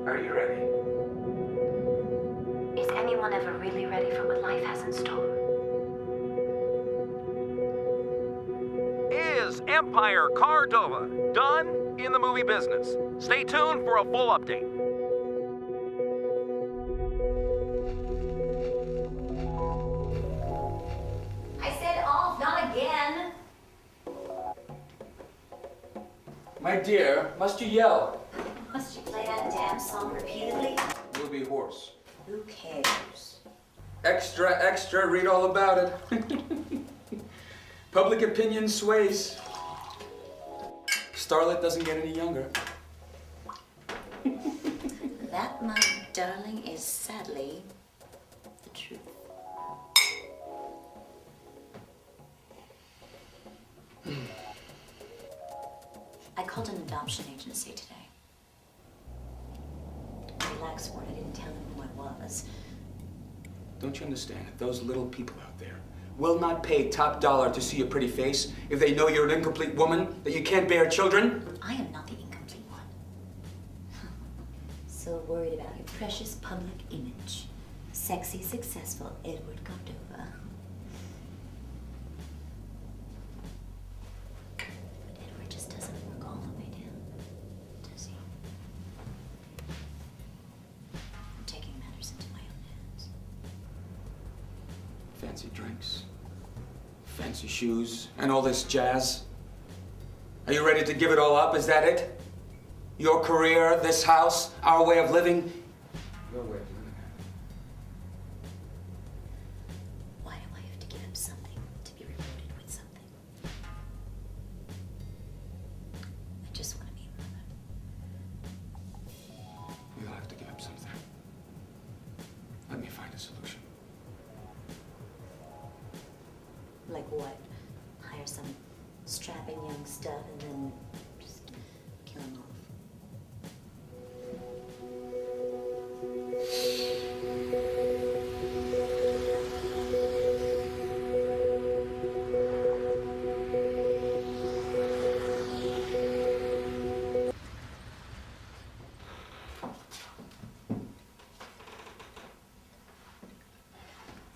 Are you ready? Is anyone ever really ready for what life has in store? Is Empire Cardova done in the movie business? Stay tuned for a full update. I said off, not again. My dear, must you yell? Must you play that damn song repeatedly? Movie horse. Who cares? Extra, extra, read all about it. Public opinion sways. Starlet doesn't get any younger. That, my darling, is sadly the truth. I called an adoption agency today. Relax, Ward, I didn't tell them who I was. Don't you understand that those little people out there will not pay top dollar to see your pretty face if they know you're an incomplete woman, that you can't bear children? I am not the incomplete one. So worried about your precious public image. Sexy, successful Edward Cardova. But Edward just doesn't work all the way down, does he? I'm taking matters into my own hands. Fancy drinks, fancy shoes, and all this jazz. Are you ready to give it all up? Is that it? Your career, this house, our way of living? Your way of living. Why do I have to give up something to be rewarded with something? I just want to be a mother. You'll have to give up something. Let me find a solution. Like what? Hire some strapping young stud and then just kill him off.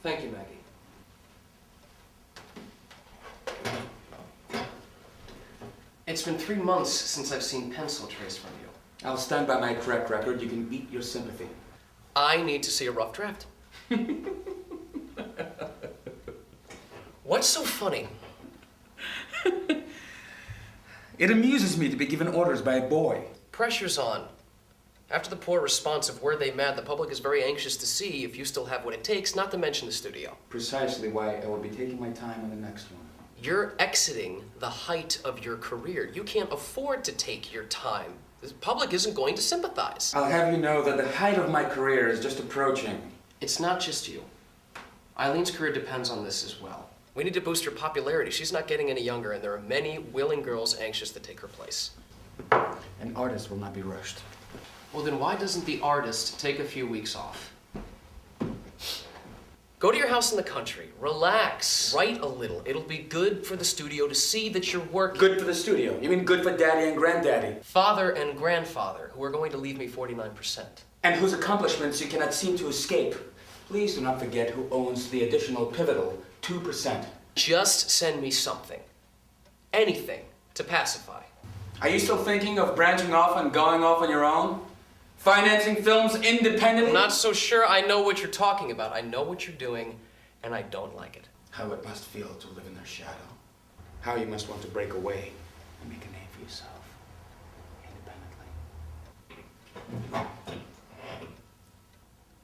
Thank you, Maggie. It's been 3 months since I've seen pencil trace from you. I'll stand by my track record. You can beat your sympathy. I need to see a rough draft. What's so funny? It amuses me to be given orders by a boy. Pressure's on. After the poor response of Were They Mad, the public is very anxious to see if you still have what it takes, not to mention the studio. Precisely why I will be taking my time on the next one. You're exiting the height of your career. You can't afford to take your time. The public isn't going to sympathize. I'll have you know that the height of my career is just approaching. It's not just you. Eileen's career depends on this as well. We need to boost her popularity. She's not getting any younger, and there are many willing girls anxious to take her place. An artist will not be rushed. Well, then why doesn't the artist take a few weeks off? Go to your house in the country, relax, write a little. It'll be good for the studio to see that you're working. Good for the studio? You mean good for daddy and granddaddy? Father and grandfather, who are going to leave me 49%. And whose accomplishments you cannot seem to escape. Please do not forget who owns the additional pivotal 2%. Just send me something. Anything to pacify. Are you still thinking of branching off and going off on your own? Financing films independently? I'm not so sure I know what you're talking about. I know what you're doing, and I don't like it. How it must feel to live in their shadow. How you must want to break away and make a name for yourself. Independently.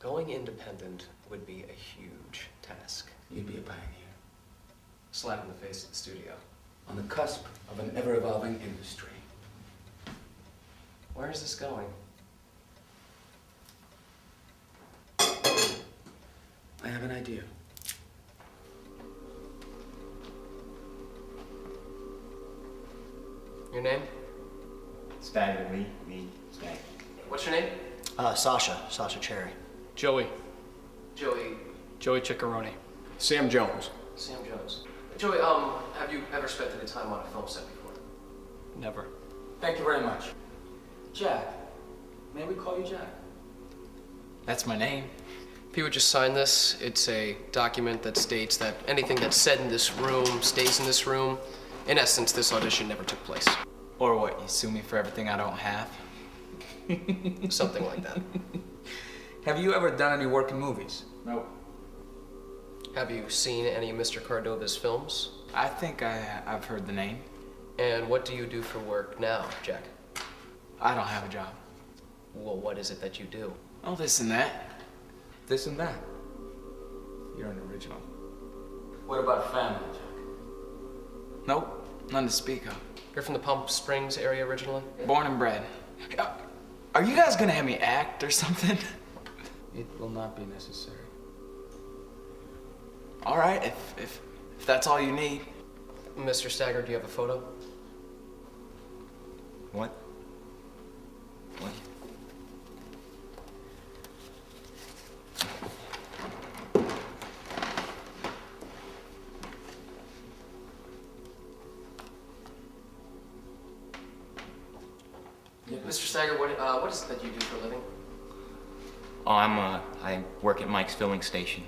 Going independent would be a huge task. You'd be a pioneer. Slap in the face of the studio. On the cusp of an ever-evolving industry. Where is this going? I have an idea. Your name? Stagger, me, Stagger. What's your name? Sasha Cherry. Joey Joey. Ciccarone. Sam Jones. Sam Jones. Joey, have you ever spent any time on a film set before? Never. Thank you very much. Jack. May we call you Jack? That's my name. If you would just sign this, it's a document that states that anything that's said in this room stays in this room. In essence, this audition never took place. Or what, you sue me for everything I don't have? Something like that. Have you ever done any work in movies? No. Have you seen any of Mr. Cordova's films? I think I've heard the name. And what do you do for work now, Jack? I don't have a job. Well, what is it that you do? Oh, this and that. This and that. You're an original. What about family, Jack? Nope, none to speak of. You're from the Palm Springs area originally? Born and bred. Are you guys gonna have me act or something? It will not be necessary. All right, if that's all you need. Mr. Stagger, do you have a photo? What? What? Mr. Stagger, what is it that you do for a living? Oh, I work at Mike's filling station.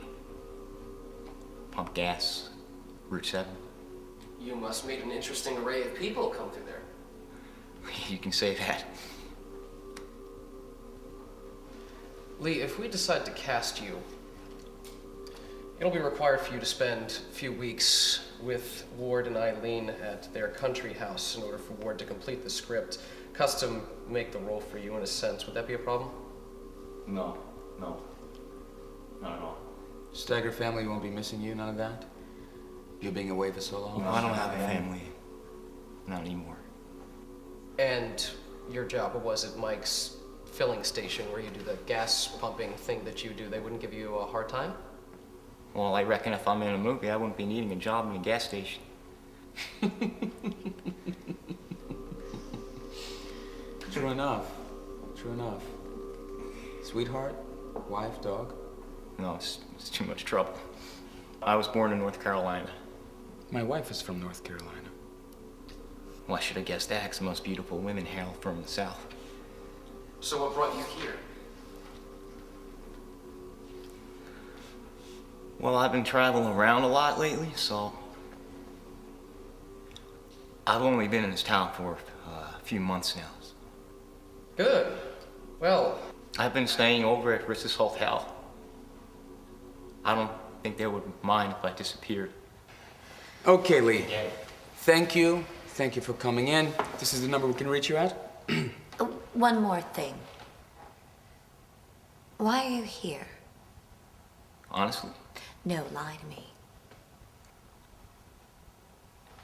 Pump gas, Route 7. You must meet an interesting array of people come through there. You can say that. Lee, if we decide to cast you, it'll be required for you to spend a few weeks with Ward and Eileen at their country house in order for Ward to complete the script. Custom make the role for you in a sense. Would that be a problem? No, not at all. Stagger family won't be missing you, none of that? You being away for so long? No, I don't have a family. Not anymore. And your job, what was it, Mike's filling station, where you do the gas pumping thing that you do, they wouldn't give you a hard time? Well, I reckon if I'm in a movie, I wouldn't be needing a job in a gas station. True enough. True enough. Sweetheart? Wife? Dog? No, it's too much trouble. I was born in North Carolina. My wife is from North Carolina. Well, I should have guessed that, 'cause the most beautiful women hail from the South. So what brought you here? Well, I've been traveling around a lot lately, so I've only been in this town for a few months now. Good. Well, I've been staying over at Ritz's Hotel. I don't think they would mind if I disappeared. Okay, Lee. Thank you. Thank you for coming in. This is the number we can reach you at? One more thing. Why are you here? Honestly, No, lie to me.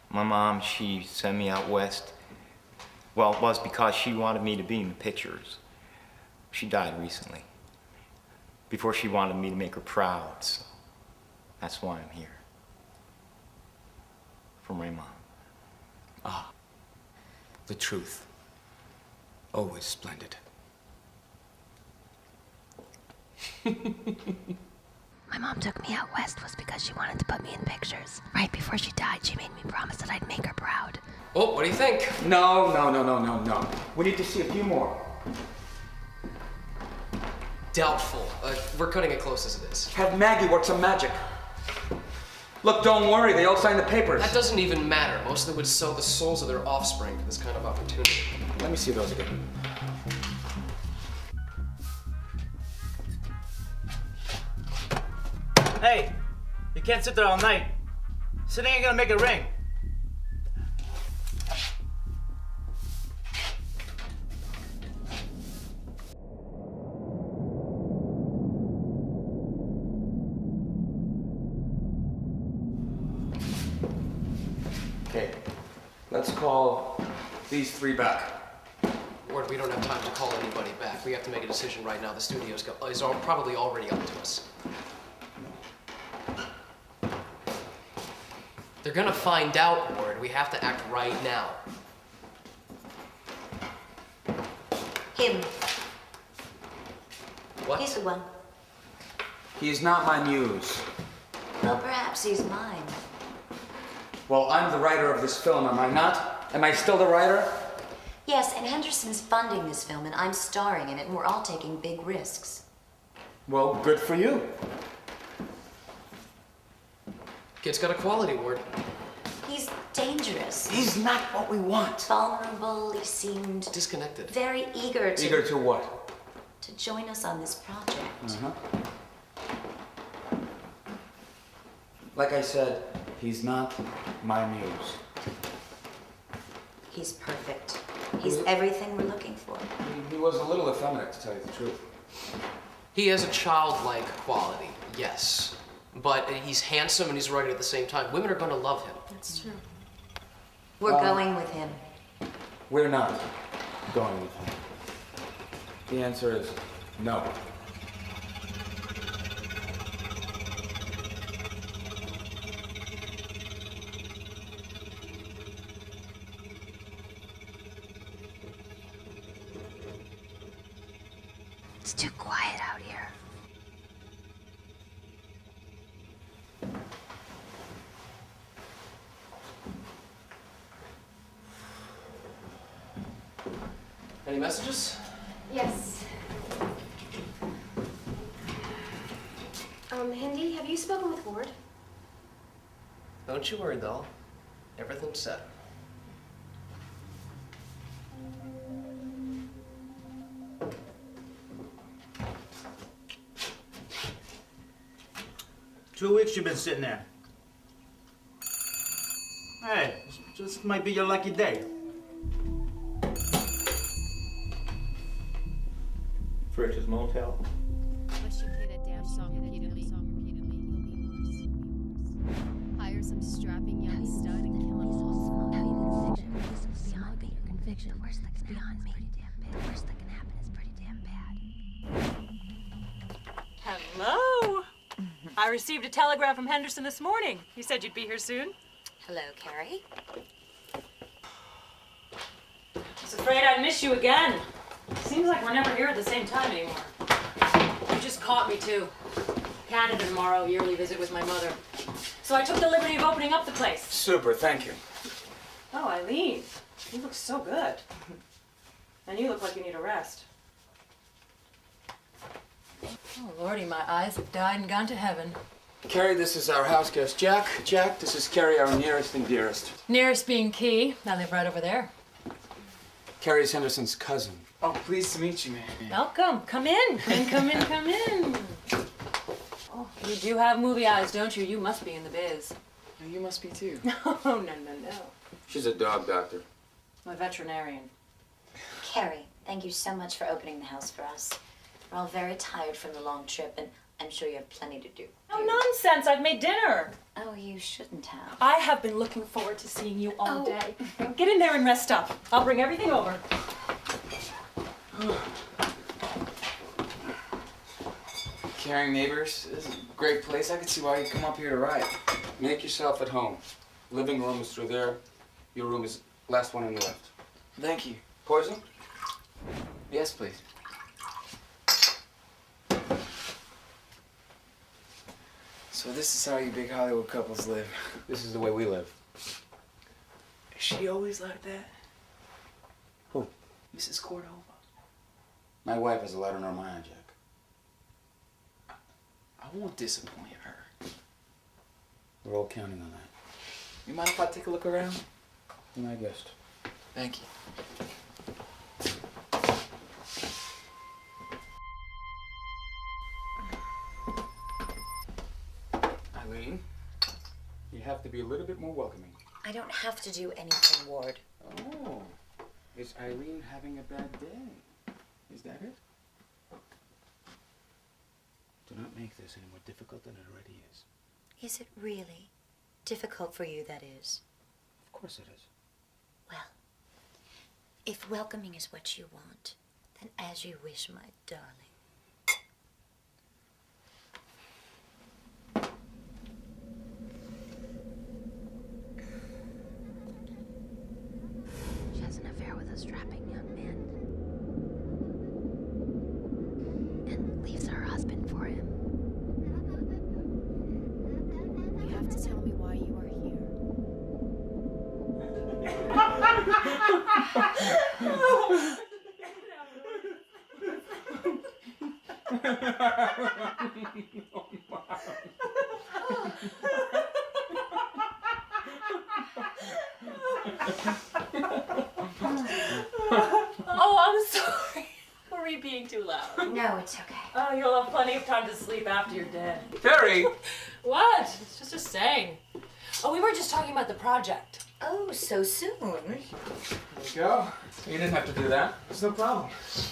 my mom, she sent me out west. Well, it was because she wanted me to be in the pictures. She died recently. Before she wanted me to make her proud, so that's why I'm here. For my mom. Ah. The truth. Always splendid. My mom took me out west was because she wanted to put me in pictures. Right before she died, she made me promise that I'd make her proud. oh, what do you think? No. We need to see a few more. Doubtful. We're cutting it close as it is. Have Maggie work some magic. Look, don't worry, they all signed the papers. That doesn't even matter. Most of them would sell the souls of their offspring for this kind of opportunity. Let me see those again. Hey, you can't sit there all night. Sitting ain't gonna make it ring. Okay, let's call these three back. Ward, we don't have time to call anybody back. We have to make a decision right now. The studio's probably already up to us. They're gonna find out, Ward. We have to act right now. Him. What? He's the one. He's not my muse. Well, perhaps he's mine. Well, I'm the writer of this film, am I not? Am I still the writer? Yes, and Henderson's funding this film, and I'm starring in it, and we're all taking big risks. Well, good for you. Kid's got a quality, Ward. He's dangerous. He's not what we want. Vulnerable, he seemed Disconnected. very eager to... Eager to what? to join us on this project. Uh-huh. Like I said, he's not my muse. He's perfect. He's everything we're looking for. He was a little effeminate, to tell you the truth. He has a childlike quality, yes. But he's handsome and he's rugged at the same time. Women are gonna love him. That's true. We're going with him. We're not going with him. The answer is no. It's too quiet out here. Any messages? Yes. Hindi, have you spoken with Ward? Don't you worry, doll. Everything's set. Two weeks you've been sitting there. Hey, this might be your lucky day. Frisch's Motel. Unless you play that damn song repeatedly, you'll be worse. Hire some strapping young stud and kill him all. Beyond me, your conviction. The worst that can happen is pretty damn bad. The worst that can happen is pretty damn bad. Hello. I received a telegram from Henderson this morning. He said you'd be here soon. Hello, Carrie. I was afraid I'd miss you again. Seems like we're never here at the same time anymore. You just caught me too. Canada tomorrow, yearly visit with my mother. So I took the liberty of opening up the place. Super, thank you. Oh, Eileen, you look so good. And you look like you need a rest. Oh, Lordy, my eyes have died and gone to heaven. Carrie, this is our house guest, Jack. Jack, this is Carrie, our nearest and dearest. Nearest being Key. I live right over there. Carrie's Henderson's cousin. Oh, pleased to meet you, man. Welcome. Come in. Come in. Oh, you do have movie eyes, don't you? You must be in the biz. No, you must be too. No. She's a dog doctor. I'm a veterinarian. Carrie, thank you so much for opening the house for us. We're all very tired from the long trip, and I'm sure you have plenty to do. Oh, nonsense. I've made dinner. Oh, you shouldn't have. I have been looking forward to seeing you all day. Now get in there and rest up. I'll bring everything over. Caring neighbors. This is a great place. I could see why you come up here to write. Make yourself at home. Living room is through there. Your room is last one on your left. Thank you. Poison? Yes, please. So this is how you big Hollywood couples live. This is the way we live. Is she always like that? Who? Mrs. Cordova. My wife has a letter in her mind, Jack. I won't disappoint her. We're all counting on that. You mind if I take a look around? Be my guest. Thank you. Eileen, you have to be a little bit more welcoming. I don't have to do anything, Ward. Oh, is Eileen having a bad day? Is that it? Do not make this any more difficult than it already is. Is it really difficult for you, that is? Of course it is. Well, if welcoming is what you want, then as you wish, my darling. She has an affair with a strapping young man. And leaves her husband for him. You have to tell me why you are here. Oh, I'm sorry. Were we being too loud? No, it's okay. Oh, you'll have plenty of time to sleep after you're dead. Carrie! What? It's just a saying. Oh, we were just talking about the project. Oh, so soon. There you go. You didn't have to do that. It's no problem.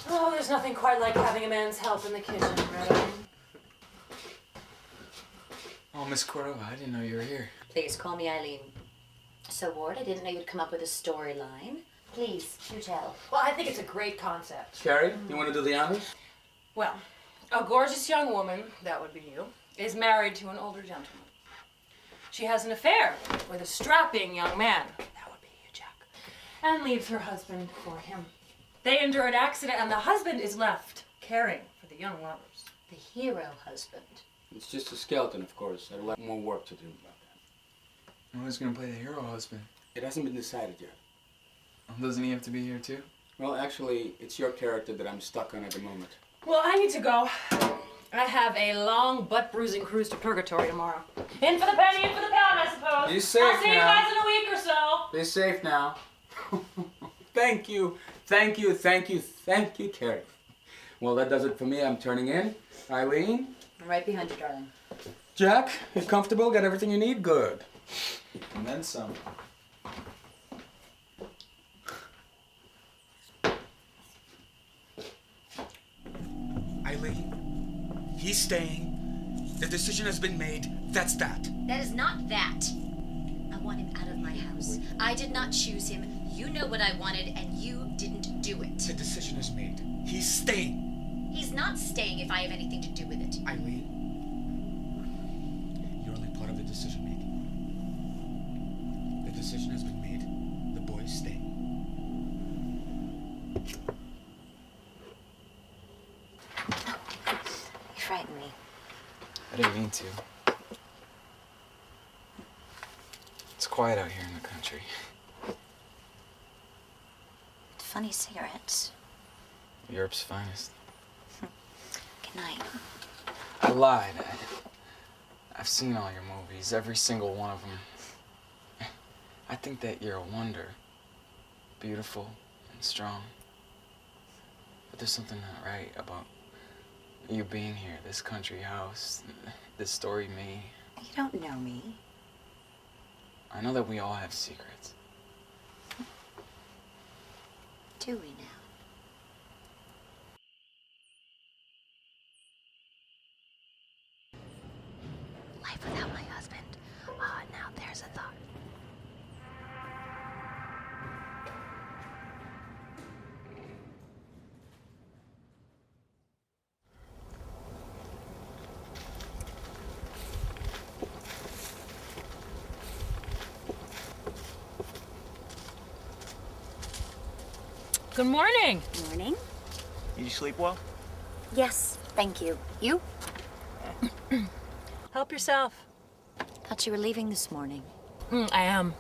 Oh, there's nothing quite like having a man's help in the kitchen, right? Oh, Miss Cordova, I didn't know you were here. Please call me Eileen. So, Ward, I didn't know you'd come up with a storyline. Please, do tell. Well, I think it's a great concept. Carrie, you want to do the honors? Well, a gorgeous young woman, that would be you, is married to an older gentleman. She has an affair with a strapping young man, that would be you, Jack, and leaves her husband for him. They endure an accident and the husband is left caring for the young lovers. The hero husband. It's just a skeleton, of course. I'd like more work to do about that. Who's gonna play the hero husband? It hasn't been decided yet. Doesn't he have to be here too? Well, actually, it's your character that I'm stuck on at the moment. Well, I need to go. I have a long butt-bruising cruise to purgatory tomorrow. In for the penny, in for the pound, I suppose. Be safe I'll see you now. guys in a week or so. Be safe now. Thank you, thank you, thank you, thank you, Carrie. Well, that does it for me. I'm turning in. Eileen? I'm right behind you, darling. Jack, you comfortable? Got everything you need? Good. And then some. Eileen, he's staying. The decision has been made. That's that. That is not that. I want him out of my house. I did not choose him. You know what I wanted, and you didn't do it. The decision is made. He's staying. He's not staying if I have anything to do with it. Eileen, you're only part of the decision making. The decision has been made. The boy's staying. You frighten me. I didn't mean to. It's quiet out here in the country. Funny cigarettes. Europe's finest. Good night. I lied. I've seen all your movies, every single one of them. I think that you're a wonder. Beautiful and strong. But there's something not right about you being here, this country house, this story me. You don't know me. I know that we all have secrets. Do we now? Life without my husband. Ah, now there's a thought. Good morning. Morning. You sleep well? Yes, thank you. You? Help yourself. Thought you were leaving this morning. I am.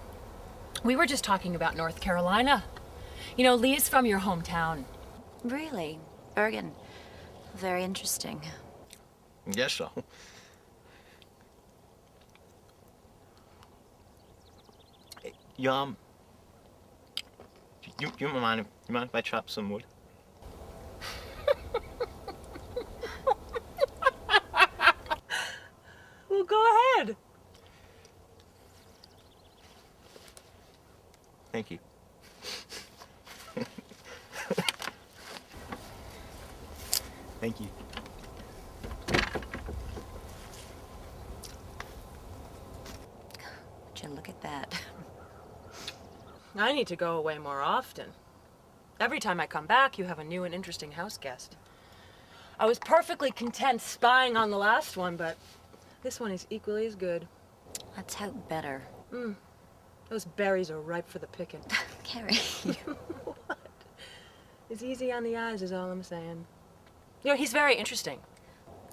We were just talking about North Carolina. You know, Lee's from your hometown. Really? Bergen. Very interesting. Guess so. You mind if I chop some wood? Well, go ahead. Thank you. Thank you. Would you look at that? I need to go away more often. Every time I come back, you have a new and interesting house guest. I was perfectly content spying on the last one, but this one is equally as good. Let's hope better. Those berries are ripe for the picking. Carrie. What? It's easy on the eyes is all I'm saying. You know, he's very interesting.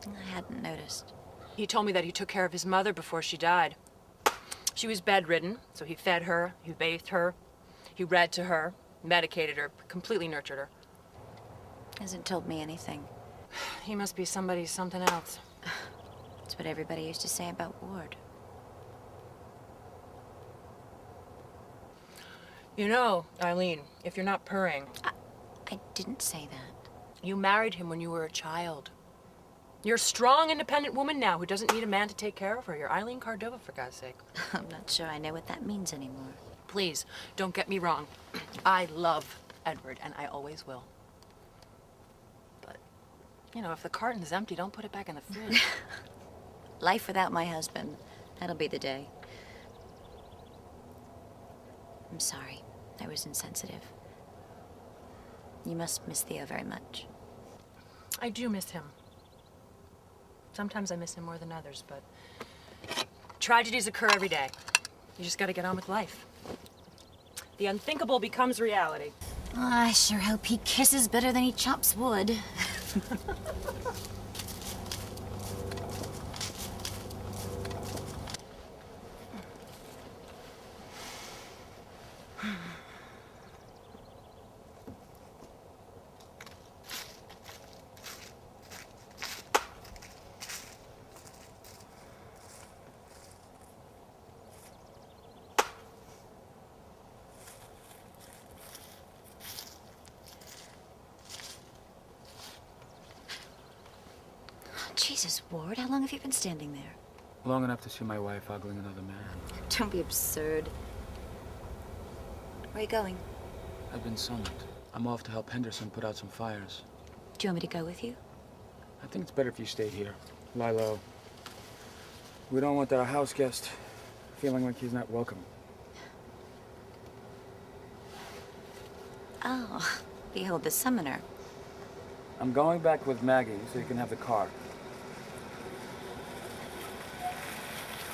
I hadn't noticed. He told me that he took care of his mother before she died. She was bedridden, so he fed her, he bathed her, he read to her, medicated her, completely nurtured her. Hasn't told me anything. He must be somebody something else. That's what everybody used to say about Ward. You know, Eileen, if you're not purring... I didn't say that. You married him when you were a child. You're a strong, independent woman now who doesn't need a man to take care of her. You're Eileen Cordova, for God's sake. I'm not sure I know what that means anymore. Please, don't get me wrong. I love Edward, and I always will. But, you know, if the carton's empty, don't put it back in the fridge. Life without my husband. That'll be the day. I'm sorry. I was insensitive. You must miss Theo very much. I do miss him. Sometimes I miss him more than others, but tragedies occur every day. You just gotta get on with life. The unthinkable becomes reality. Oh, I sure hope he kisses better than he chops wood. Jesus, Ward, how long have you been standing there? Long enough to see my wife ogling another man. Don't be absurd. Where are you going? I've been summoned. I'm off to help Henderson put out some fires. Do you want me to go with you? I think it's better if you stay here. Lie low. We don't want our house guest feeling like he's not welcome. Oh, behold the summoner. I'm going back with Maggie so you can have the car.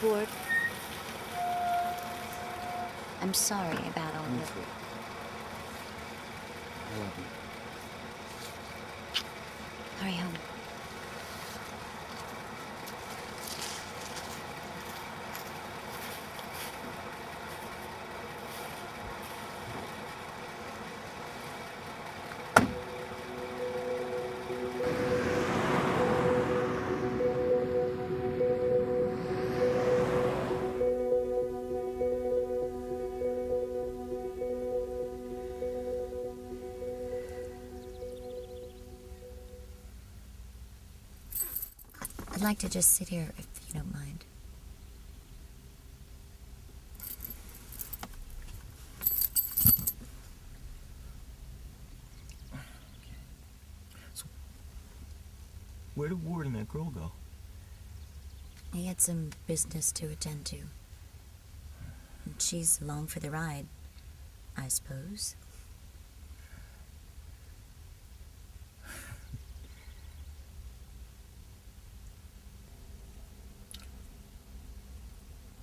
Ward, I'm sorry about all Me that. too. I love you. Hurry home. I'd like to just sit here, if you don't mind. So, where did Ward and that girl go? He had some business to attend to. And she's along for the ride, I suppose.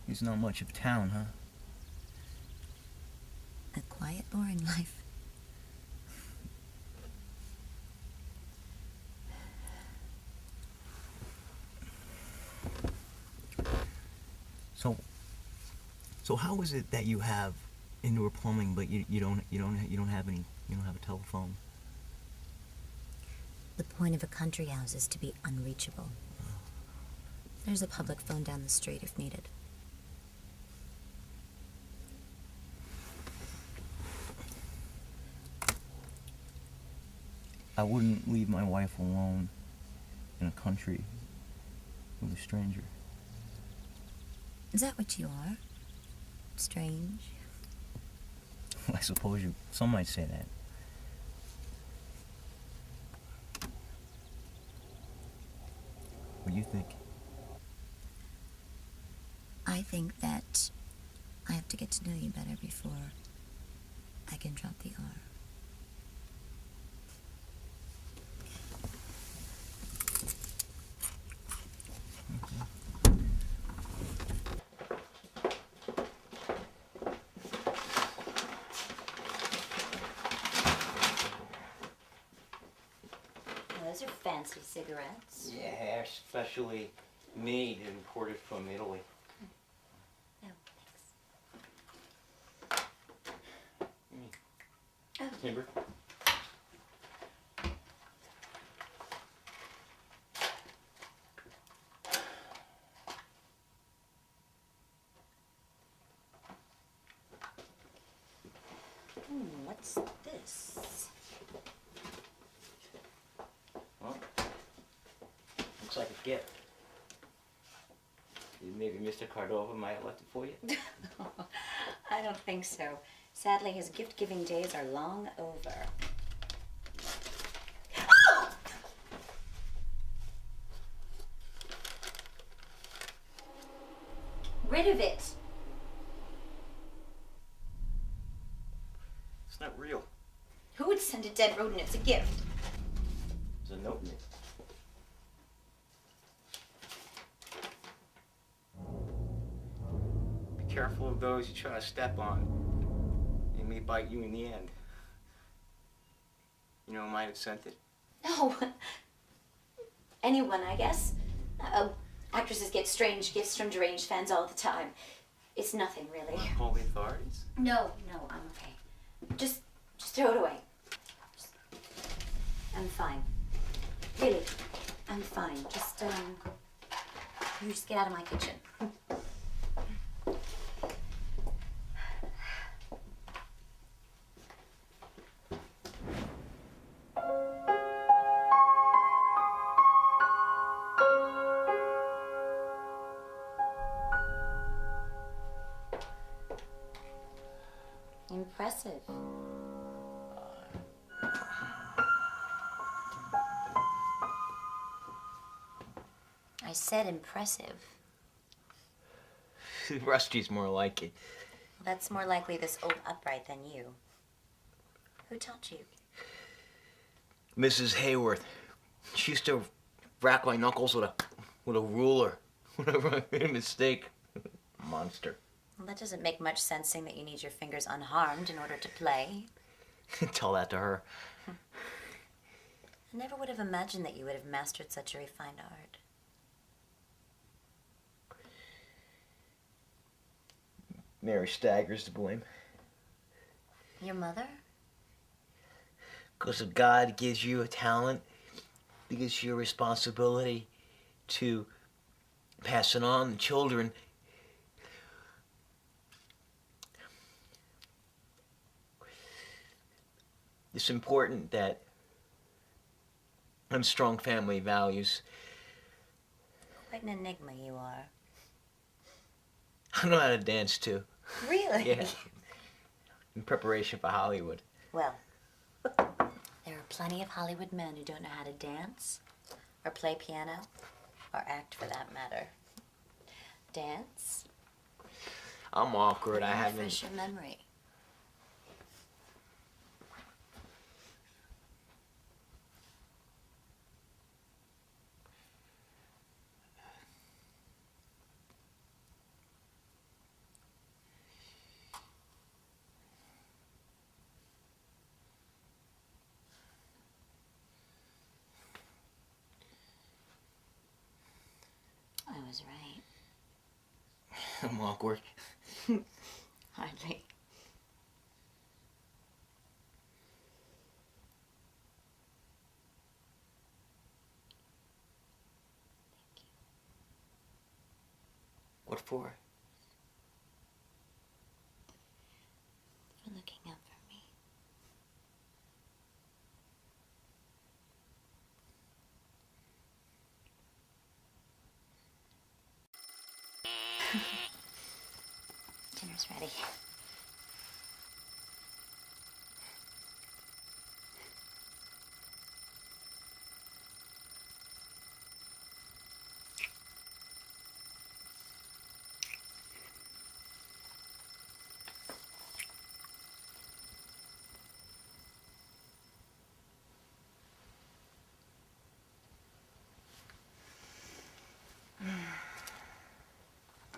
He's not much of town, huh? A quiet, boring life. So how is it that you have indoor plumbing, but you don't have a telephone? The point of a country house is to be unreachable. There's a public phone down the street if needed. I wouldn't leave my wife alone in a country with a stranger. Is that what you are? Strange? I suppose some might say that. What do you think? I think that I have to get to know you better before I can drop the R. Those are fancy cigarettes. Yeah, specially made and imported from Italy. Oh, thanks. Oh. Timber? What's this? Well, looks like a gift. Maybe Mr. Cordova might have left it for you? I don't think so. Sadly, his gift-giving days are long over. Rid of it! It's not real. Who would send a dead rodent as a gift? There's a note in it. Be careful of those you try to step on. They may bite you in the end. You know who might have sent it? No. Anyone, I guess. Actresses get strange gifts from deranged fans all the time. It's nothing, really. Wanna call the authorities? No, I'm okay. Just throw it away. I'm fine. Really, I'm fine. You just get out of my kitchen. Impressive. I said impressive. Rusty's more like it. That's more likely this old upright than you. Who taught you? Mrs. Hayworth. She used to rack my knuckles with a ruler whenever I made a mistake. Monster. Well, that doesn't make much sense, seeing that you need your fingers unharmed in order to play. Tell that to her. I never would have imagined that you would have mastered such a refined art. Mary Stagger's to blame. Your mother? Because if God gives you a talent, He gives you a responsibility to pass it on to children. It's important that strong family values. Quite an enigma you are. I know how to dance too. Really? Yeah. In preparation for Hollywood. Well, there are plenty of Hollywood men who don't know how to dance, or play piano, or act for that matter. Dance? I'm awkward. I haven't. Refresh your memory. I was right. I'm awkward. Hardly. What for? For looking out for me. ready.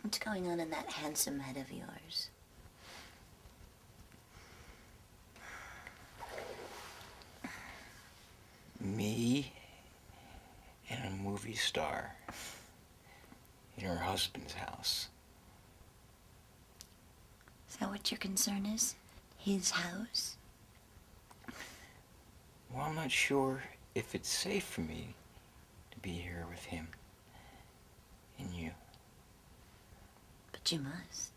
What's going on in that handsome head of yours? Me and a movie star in her husband's house. Is that what your concern is? His house? Well, I'm not sure if it's safe for me to be here with him and you. But you must.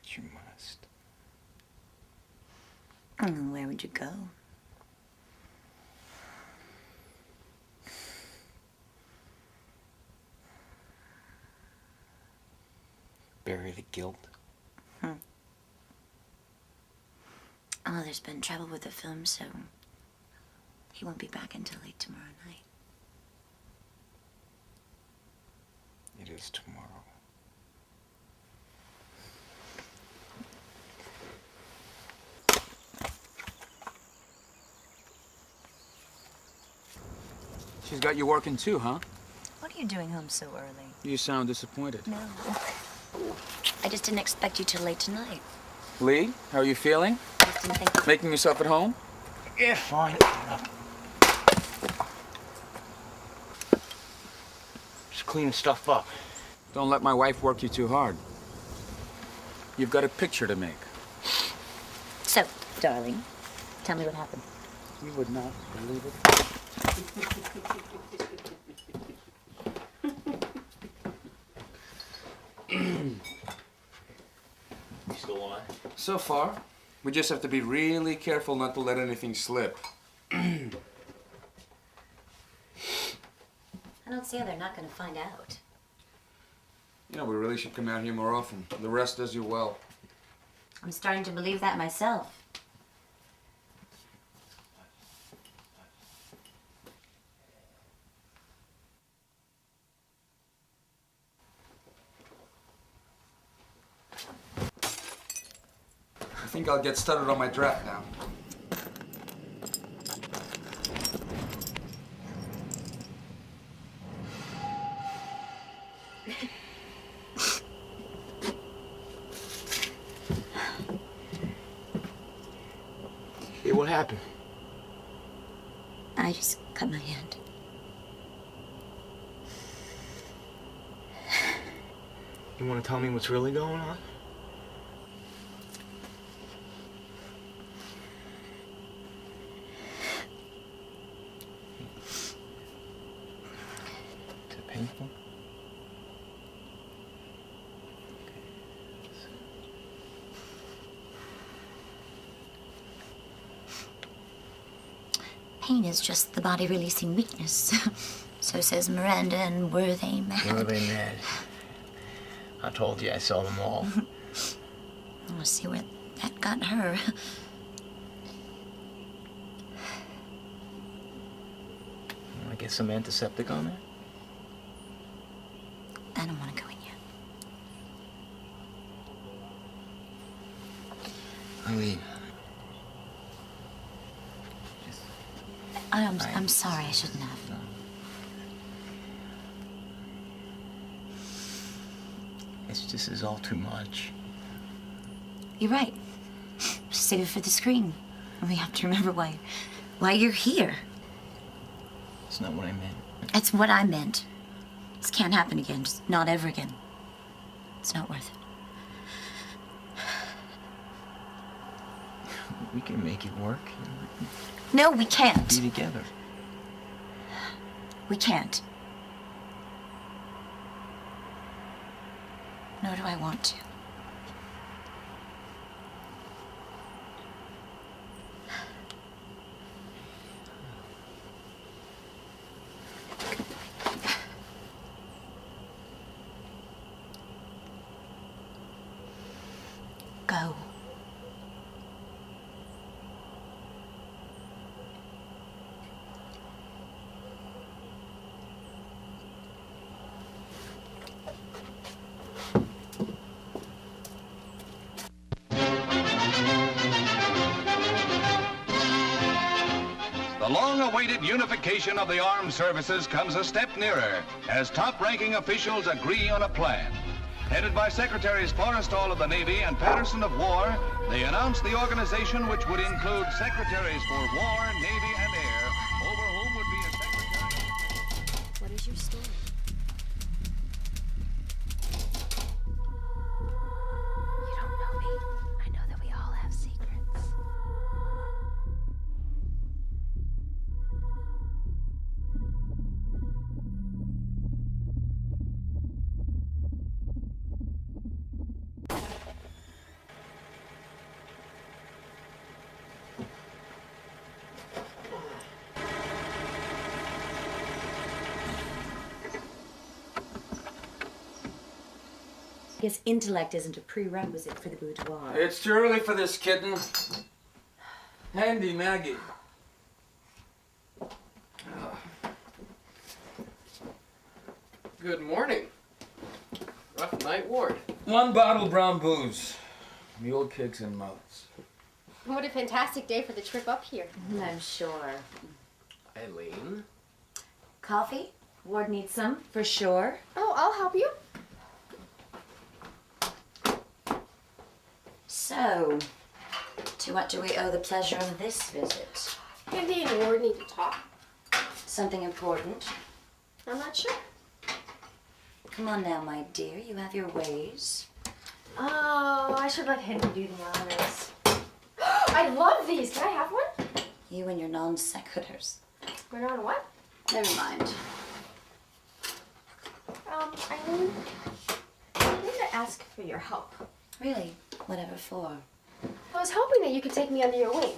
But you must. And where would you go? Bury the guilt. Oh, there's been trouble with the film, so he won't be back until late tomorrow night. It is tomorrow. She's got you working too, huh? What are you doing home so early? You sound disappointed. No. I just didn't expect you till late tonight. Lee, how are you feeling? I just didn't think... Making yourself at home? Yeah, fine. Just cleaning stuff up. Don't let my wife work you too hard. You've got a picture to make. So, darling, tell me what happened. You would not believe it. You still on? So far, we just have to be really careful not to let anything slip. I don't see how they're not going to find out. You know, we really should come out here more often. The rest does you well. I'm starting to believe that myself. I think I'll get started on my draft now. Hey, what happened? I just cut my hand. You want to tell me what's really going on? Is it painful? Pain is just the body releasing weakness. So says Miranda and Were They Mad? Were they mad? I told you I saw them all. I want to see where that got her. Want to get some antiseptic on there? I don't want to go in yet. Eileen. I'm sorry, I shouldn't have. This is all too much. You're right. Just save it for the screen. We have to remember why you're here. It's not what I meant. That's what I meant. This can't happen again. Just not ever again. It's not worth it. We can make it work. No, we can't. Be together. We can't. Nor do I want to. The long-awaited unification of the armed services comes a step nearer as top-ranking officials agree on a plan. Headed by Secretaries Forrestal of the Navy and Patterson of War, they announced the organization which would include Secretaries for War, Navy, and Air, over whom would be a secretary. What is your story? You don't know me. I know that we all have secrets. I guess intellect isn't a prerequisite for the boudoir. It's too early for this, kitten. Handy, Maggie. Good morning. Rough night, Ward. One bottle brown booze. Mule kicks and mouths. What a fantastic day for the trip up here. I'm sure. Eileen? Coffee? Ward needs some, for sure. Oh, I'll help you. So, to what do we owe the pleasure of this visit? Andy and Ward need to talk. Something important? I'm not sure. Come on now, my dear. You have your ways. Oh, I should let Henry do the honors. I love these. Can I have one? You and your non sequiturs. We're on what? Never mind. Eileen, I need to ask for your help. Really? Whatever for? I was hoping that you could take me under your wing.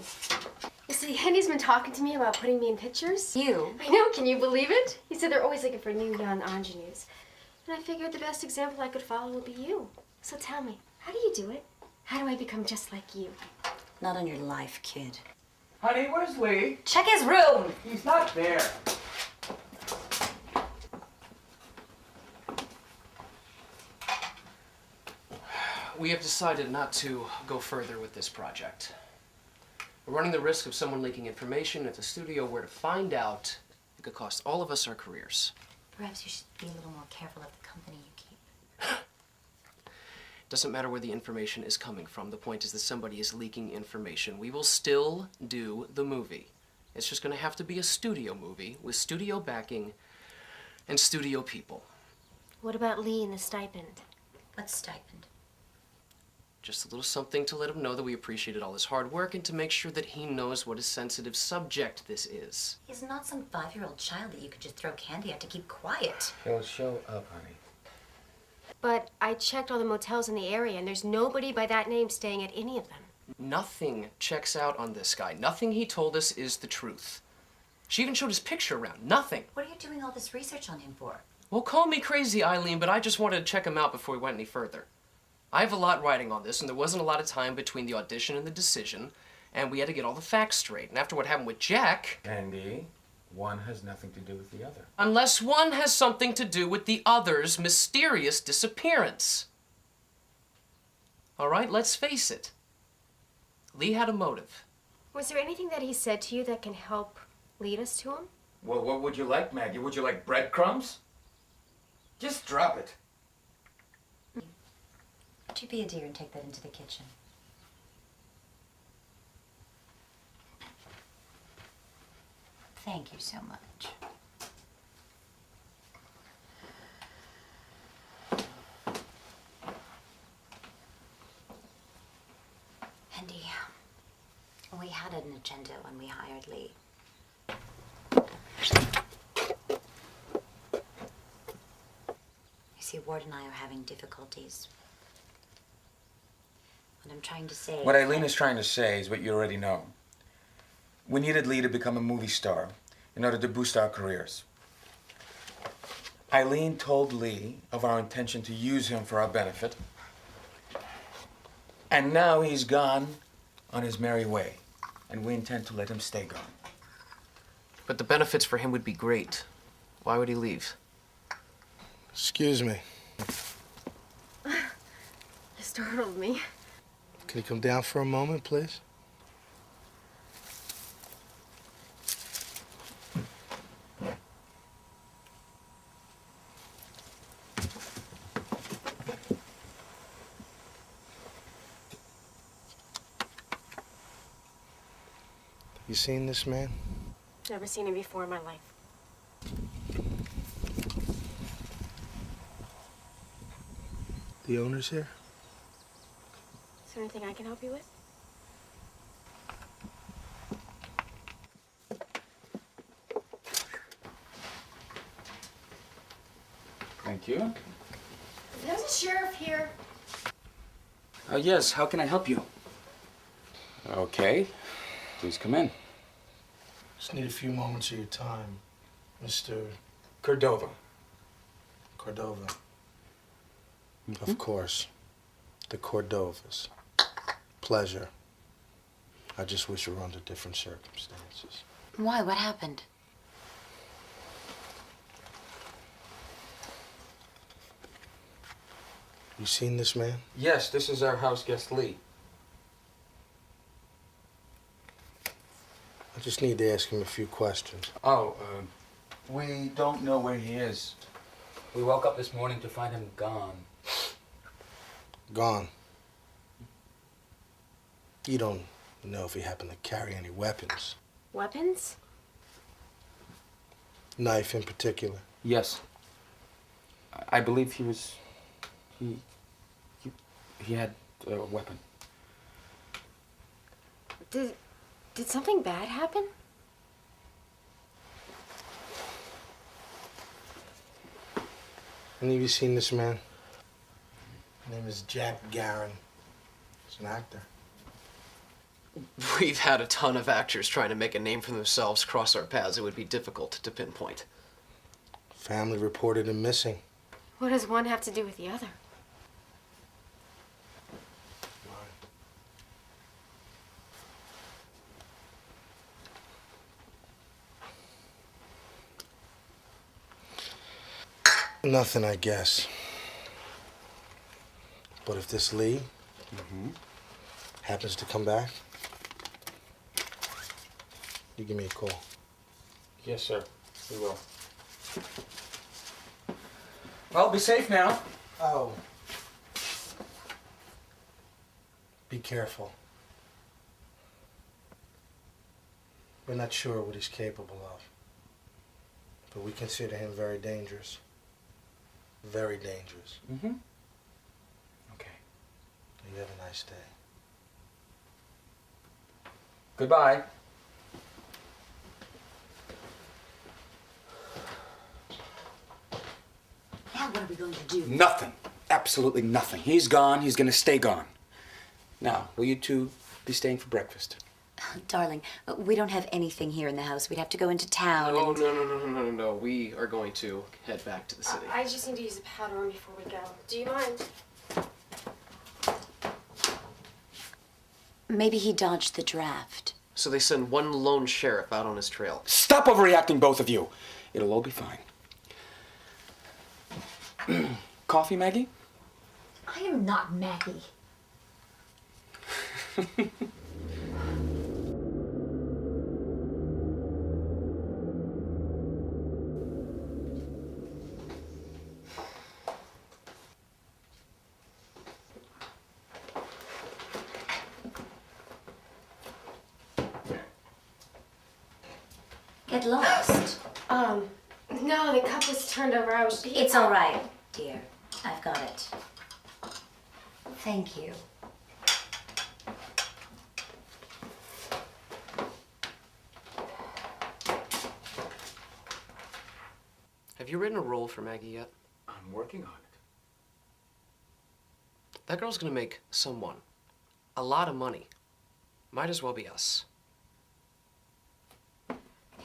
You see, Henry's been talking to me about putting me in pictures. You? I know, can you believe it? He said they're always looking for new young ingenues. And I figured the best example I could follow would be you. So tell me, how do you do it? How do I become just like you? Not on your life, kid. Honey, where's Lee? Check his room! He's not there. We have decided not to go further with this project. We're running the risk of someone leaking information if the studio were to find out. It could cost all of us our careers. Perhaps you should be a little more careful of the company you keep. Doesn't matter where the information is coming from. The point is that somebody is leaking information. We will still do the movie. It's just going to have to be a studio movie with studio backing and studio people. What about Lee and the stipend? What stipend? Just a little something to let him know that we appreciated all his hard work and to make sure that he knows what a sensitive subject this is. He's not some 5-year-old child that you could just throw candy at to keep quiet. He'll show up, honey. But I checked all the motels in the area, and there's nobody by that name staying at any of them. Nothing checks out on this guy. Nothing he told us is the truth. She even showed his picture around. Nothing. What are you doing all this research on him for? Well, call me crazy, Eileen, but I just wanted to check him out before we went any further. I have a lot riding on this, and there wasn't a lot of time between the audition and the decision, and we had to get all the facts straight. And after what happened with Jack... Andy, one has nothing to do with the other. Unless one has something to do with the other's mysterious disappearance. All right, let's face it. Lee had a motive. Was there anything that he said to you that can help lead us to him? Well, what would you like, Maggie? Would you like breadcrumbs? Just drop it. Would you be a dear and take that into the kitchen? Thank you so much. Andy, we had an agenda when we hired Lee. You see, Ward and I are having difficulties. What I'm trying to say... What Eileen is trying to say is what you already know. We needed Lee to become a movie star in order to boost our careers. Eileen told Lee of our intention to use him for our benefit. And now he's gone on his merry way. And we intend to let him stay gone. But the benefits for him would be great. Why would he leave? Excuse me. You startled me. Can you come down for a moment, please? You seen this man? Never seen him before in my life. The owner's here? Is there anything I can help you with? Thank you. There's a sheriff here. Yes, how can I help you? Okay, please come in. Just need a few moments of your time, Mr. Cordova. Cordova. Of course. The Cordovas. Pleasure. I just wish we were under different circumstances. Why? What happened? You seen this man? Yes, this is our house guest, Lee. I just need to ask him a few questions. Oh, we don't know where he is. We woke up this morning to find him gone. Gone. You don't know if he happened to carry any weapons? Weapons? Knife in particular? Yes. I believe he was... He had a weapon. Did something bad happen? Any of you seen this man? His name is Jack Garin. He's an actor. We've had a ton of actors trying to make a name for themselves cross our paths. It would be difficult to pinpoint. Family reported him missing. What does one have to do with the other? Nothing, I guess. But if this Lee happens to come back, you give me a call. Yes, sir. We will. Well, be safe now. Oh. Be careful. We're not sure what he's capable of. But we consider him very dangerous. Very dangerous. Mm-hmm. Okay. You have a nice day. Goodbye. Now what are we going to do? Nothing. Absolutely nothing. He's gone. He's gonna stay gone. Now, will you two be staying for breakfast? Darling, we don't have anything here in the house. We'd have to go into town. Oh, and... no. We are going to head back to the city. I just need to use the powder room before we go. Do you mind? Maybe he dodged the draft. So they send one lone sheriff out on his trail. Stop overreacting, both of you. It'll all be fine. Coffee, Maggie? I am not Maggie. Get lost. No, the cup was turned over. It's all right, dear. I've got it. Thank you. Have you written a role for Maggie yet? I'm working on it. That girl's gonna make someone a lot of money. Might as well be us.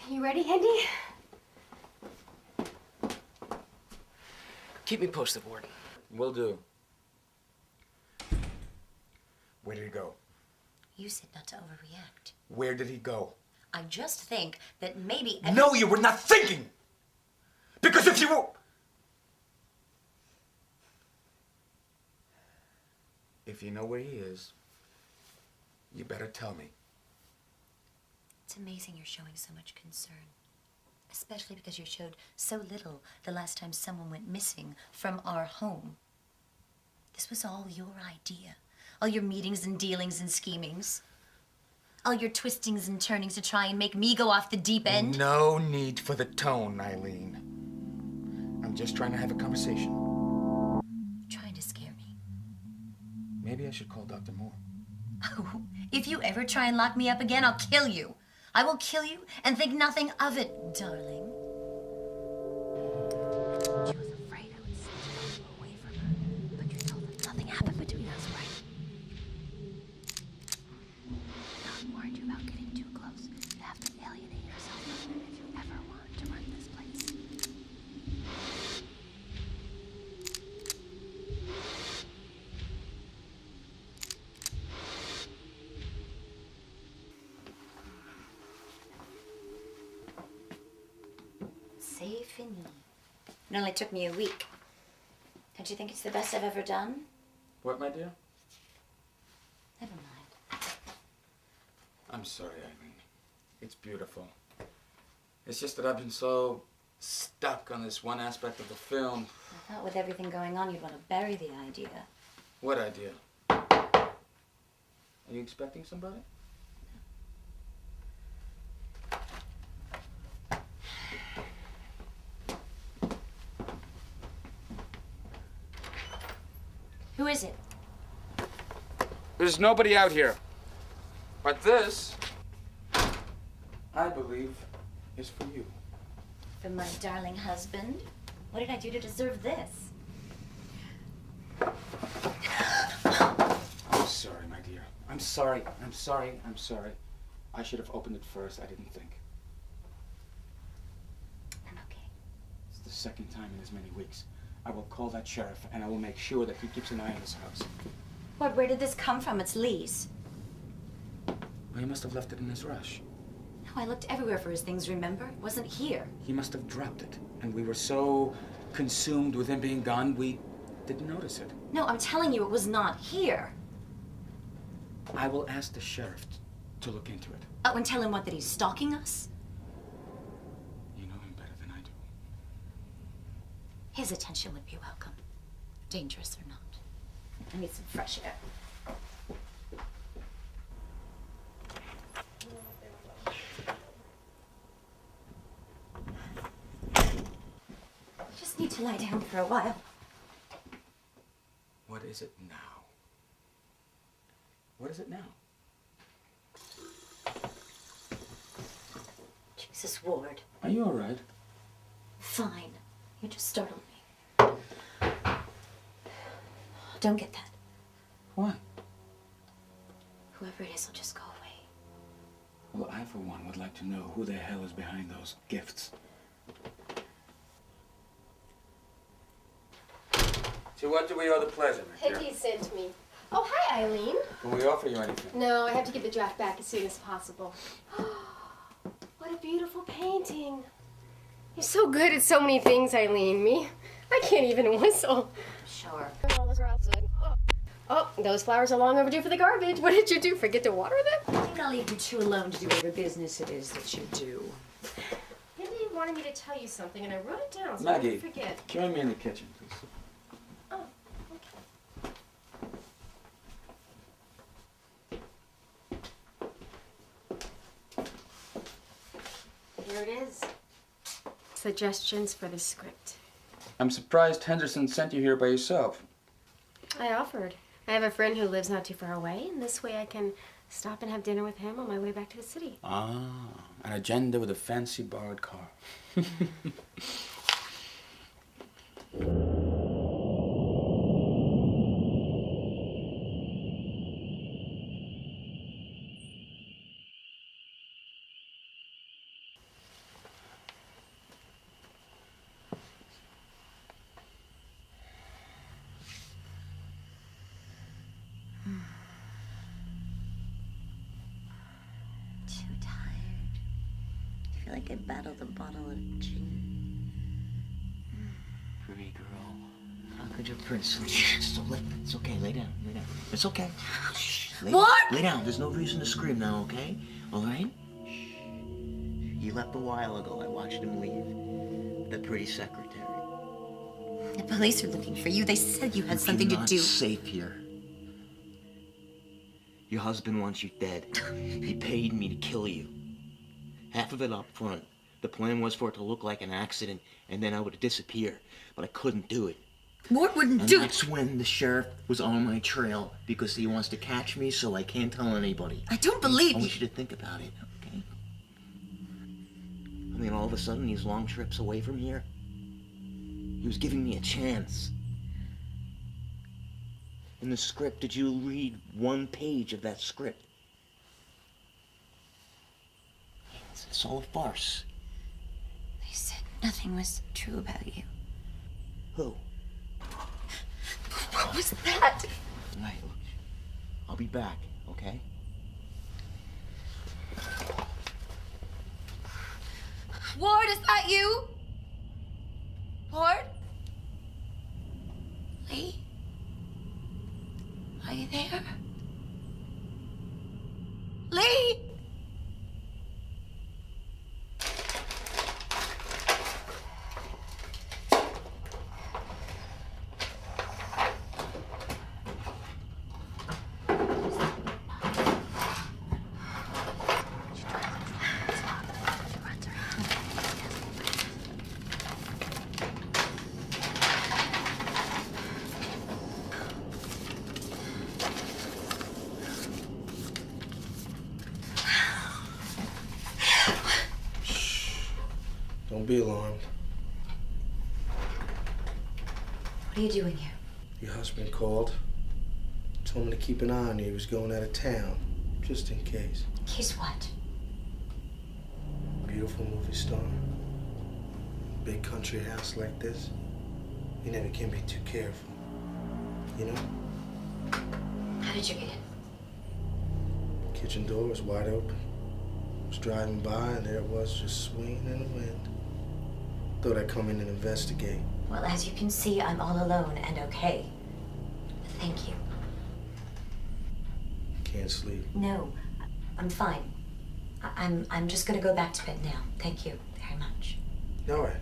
You ready, Andy? Keep me posted, Warden. Will do. Where did he go? You said not to overreact. Where did he go? I just think that maybe... No, you were not thinking! Because if you were... If you know where he is, you better tell me. It's amazing you're showing so much concern. Especially because you showed so little the last time someone went missing from our home. This was all your idea. All your meetings and dealings and schemings. All your twistings and turnings to try and make me go off the deep end? No need for the tone, Eileen. I'm just trying to have a conversation. You're trying to scare me. Maybe I should call Dr. Moore. Oh, if you ever try and lock me up again, I'll kill you. I will kill you and think nothing of it, darling. She was afraid I would steal you away from her, but you told them nothing happened between us, right? Now I've warned you about getting too close. You have to alienate yourself from them if you ever want to run this place. C'est fini. It only took me a week. Don't you think it's the best I've ever done? What, my dear? Never mind. I'm sorry, Eileen. It's beautiful. It's just that I've been so stuck on this one aspect of the film. I thought with everything going on, you'd want to bury the idea. What idea? Are you expecting somebody? Who is it? There's nobody out here. But this, I believe, is for you. For my darling husband? What did I do to deserve this? I'm sorry, my dear. I'm sorry. I'm sorry. I'm sorry. I should have opened it first. I didn't think. I'm okay. It's the second time in as many weeks. I will call that sheriff, and I will make sure that he keeps an eye on this house. What, where did this come from? It's Lee's. Well, he must have left it in his rush. No, I looked everywhere for his things, remember? It wasn't here. He must have dropped it, and we were so consumed with him being gone, we didn't notice it. No, I'm telling you, it was not here. I will ask the sheriff to look into it. Oh, and tell him what, that he's stalking us? You know him better than I do. His attention would be welcome, dangerous or not. I need some fresh air. Just need to lie down for a while. What is it now? What is it now? Jesus, Ward. Are you all right? Fine. You just startled me. Don't get that. Why? Whoever it is will just go away. Well, I, for one, would like to know who the hell is behind those gifts. To what do we owe the pleasure, my dear? Peggy sent me. Oh, hi, Eileen. Can we offer you anything? No, I have to get the draft back as soon as possible. What a beautiful painting. You're so good at so many things, Eileen. Me, I can't even whistle. Sure. Oh, those flowers are long overdue for the garbage. What did you do? Forget to water them? I think I'll leave you two alone to do whatever business it is that you do. Mindy wanted me to tell you something, and I wrote it down so Maggie, I don't forget. join me in the kitchen, please. Oh, okay. Here it is. Suggestions for the script. I'm surprised Henderson sent you here by yourself. I offered. I have a friend who lives not too far away, and this way I can stop and have dinner with him on my way back to the city. Ah, an agenda with a fancy borrowed car. Too tired. I feel like I battled a bottle of gin. Pretty girl. How could your prince sleep? It's okay. Lay down. Lay down. It's okay. Shh. What? Lay down. There's no reason to scream now, okay? All right? Shh. He left a while ago. I watched him leave. The pretty secretary. The police are looking for you. They said you had something to You're do. not safe here. Your husband wants you dead. He paid me to kill you. Half of it up front. The plan was for it to look like an accident, and then I would disappear. But I couldn't do it. Ward wouldn't And do that's when the sheriff was on my trail, because he wants to catch me so I can't tell anybody. I don't believe I want you to think about it, okay? I mean, all of a sudden, these long trips away from here, he was giving me a chance. In the script, did you read one page of that script? It's all a farce. They said nothing was true about you. Who? What was that? Right, look. I'll be back, okay? Ward, is that you? Ward? Lee? Are you there? Lee! Don't be alarmed. What are you doing here? Your husband called. Told me to keep an eye on you. He was going out of town. Just in case. In case what? Beautiful movie star. Big country house like this. You never can be too careful. You know? How did you get in? Kitchen door was wide open. I was driving by and there it was, just swinging in the wind. Thought I'd come in and investigate. Well, as you can see, I'm all alone and okay. Thank you. Can't sleep. No, I'm fine. I'm just gonna go back to bed now. Thank you very much. All right.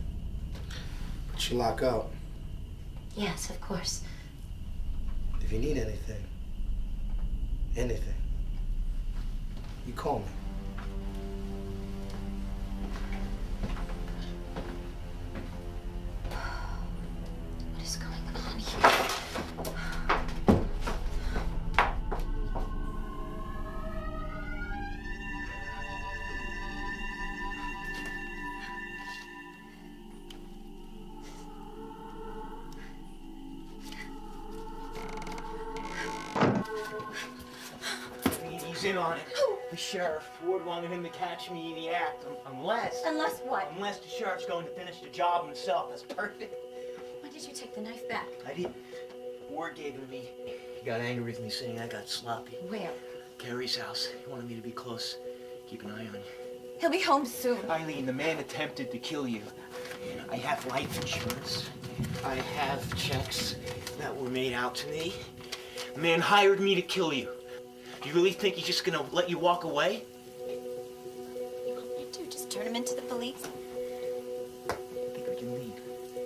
But you lock up. Yes, of course. If you need anything, you call me. What is going on here? He's in on it. The sheriff. Ward wanted him to catch me in the act. Unless what? Unless the sheriff's going to finish the job himself. That's perfect. When did you take the knife back? I did. Ward gave it to me. He got angry with me, saying I got sloppy. Where? Carrie's house. He wanted me to be close. Keep an eye on you. He'll be home soon. Eileen, the man attempted to kill you. I have life insurance. I have checks that were made out to me. The man hired me to kill you. Do you really think he's just gonna let you walk away? You want me to just turn him into the police? I think we can leave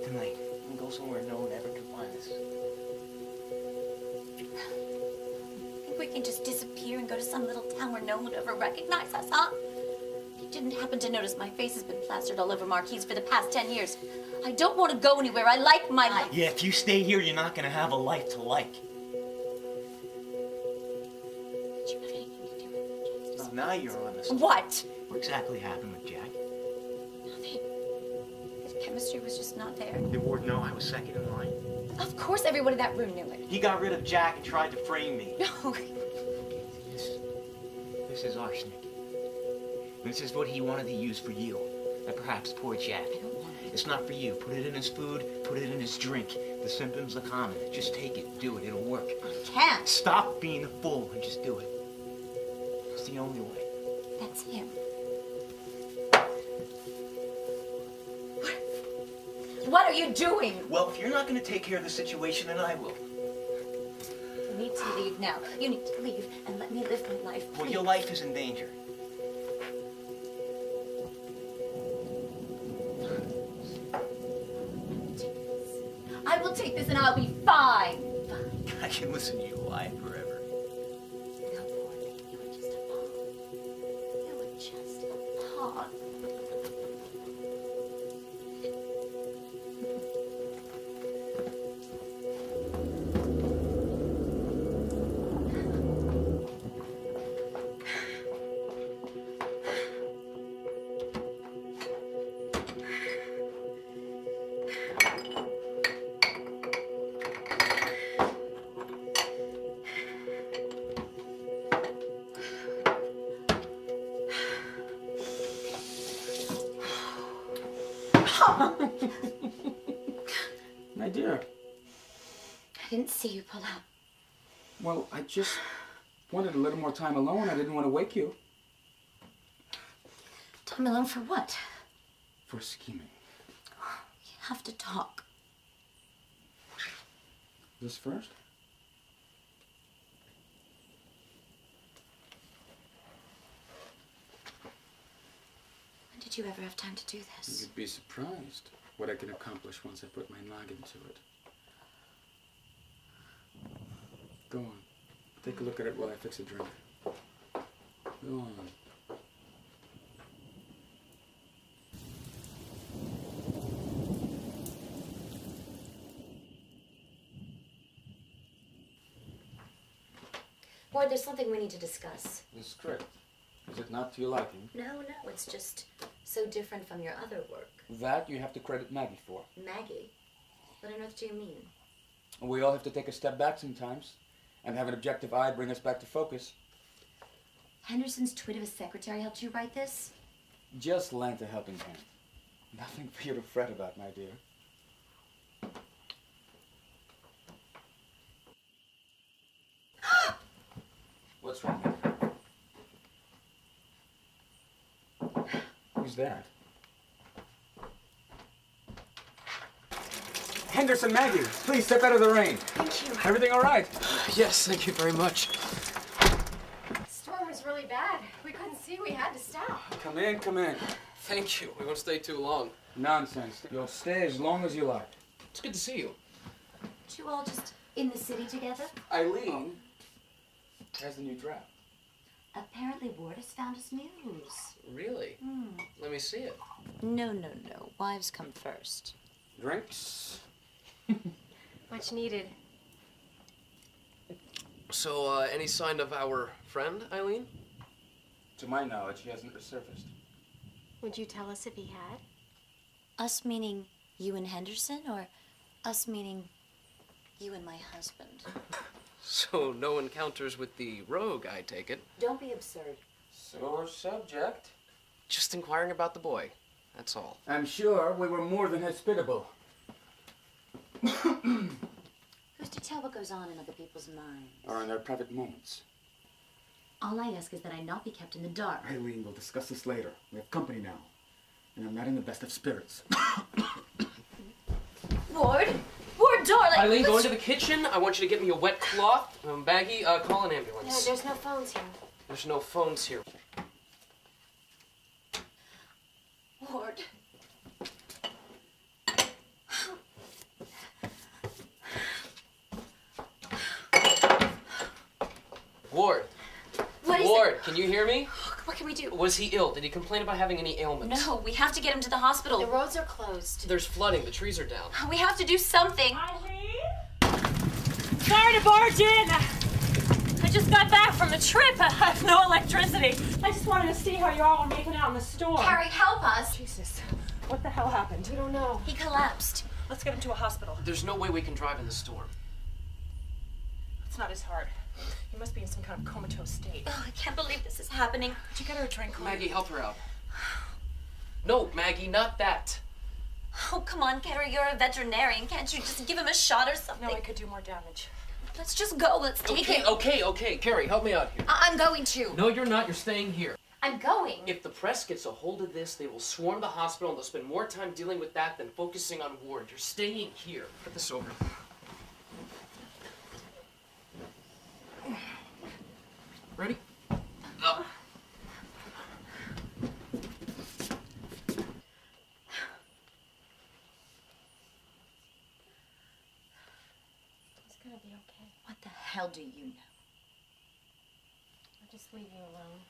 tonight. We can go somewhere no one ever can find us. Think we can just disappear and go to some little town where no one would ever recognize us, huh? You didn't happen to notice my face has been plastered all over marquees for the past 10 years. I don't want to go anywhere. I like my life. Yeah, if you stay here, you're not gonna have a life to like. Did you have anything to do with Jack's? Now you're on this. What? What exactly happened with Jack? Nothing. The chemistry was just not there. Did Ward know I was second in line? Of course everyone in that room knew it. He got rid of Jack and tried to frame me. No. This is arsenic. This is what he wanted to use for you. And perhaps poor Jack. I don't want it. It's not for you. Put it in his food, put it in his drink. The symptoms are common. Just take it, do it, it'll work. I can't. Stop being a fool and just do it. It's the only way. That's him. What are you doing? Well, if you're not gonna take care of the situation, then I will. You need to leave now. You need to leave and let me live my life. Well, please. your life is in danger. I will take this and I'll be fine. I can listen to you lie forever. No, Ward. on. My dear. I didn't see you pull out. Well, I just wanted a little more time alone. I didn't want to wake you. Time alone for what? For scheming. You have to talk. This first? When did you ever have time to do this? You'd be surprised what I can accomplish once I put my noggin to it. Go on. Take a look at it while I fix a drink. Go on. Ward, there's something we need to discuss. The script. Is it not to your liking? No, it's just so different from your other work. That you have to credit Maggie for. Maggie? What on earth do you mean? We all have to take a step back sometimes and have an objective eye bring us back to focus. Henderson's twit of a secretary helped you write this? Just lent a helping hand. Nothing for you to fret about, my dear. What's wrong? Who's that? Henderson, Maggie, please step out of the rain. Thank you. Everything all right? Yes, thank you very much. The storm was really bad. We couldn't see. We had to stop. Come in, come in. Thank you. We won't stay too long. Nonsense. You'll stay as long as you like. It's good to see you. Aren't you all just in the city together? Eileen has the new draft. Apparently Ward has found his muse. Really? Let me see it. No. Wives come first. Drinks? Much needed. So, any sign of our friend, Eileen? To my knowledge, he hasn't resurfaced. Would you tell us if he had? Us meaning you and Henderson, or us meaning you and my husband? So, no encounters with the rogue, I take it. Don't be absurd. Sore subject. Just inquiring about the boy. That's all. I'm sure we were more than hospitable. Who's to tell what goes on in other people's minds? Or in their private moments. All I ask is that I not be kept in the dark. Eileen, we'll discuss this later. We have company now. And I'm not in the best of spirits. Ward, darling! Eileen, go into the kitchen. I want you to get me a wet cloth. Maggie, call an No, ambulance. there's no phones here. There's no phones here. Ward. Ward. What is Ward, it? Can you hear me? What can we do? Was he ill? Did he complain about having any ailments? No, we have to get him to the hospital. The roads are closed. There's flooding. The trees are down. We have to do something. Sorry to barge in. I just got back from the trip. I have no electricity. I just wanted to see how you all were making out in the storm. Carrie, help us. Jesus. What the hell happened? We don't know. He collapsed. Let's get him to a hospital. There's no way we can drive in the storm. It's not his heart. He must be in some kind of comatose state. Oh, I can't believe this is happening. Did you get her a drink? Maggie, help her out. No, Maggie, not that. Oh, come on, Carrie, you're a veterinarian. Can't you just give him a shot or something? No, it could do more damage. Let's just go. Let's take him. Okay. Carrie, help me out here. I'm going to. No, you're not. You're staying here. I'm going. If the press gets a hold of this, they will swarm the hospital and they'll spend more time dealing with that than focusing on Ward. You're staying here. Put this over. Ready? Up. It's gonna be okay. What the hell do you know? I'll just leave you alone.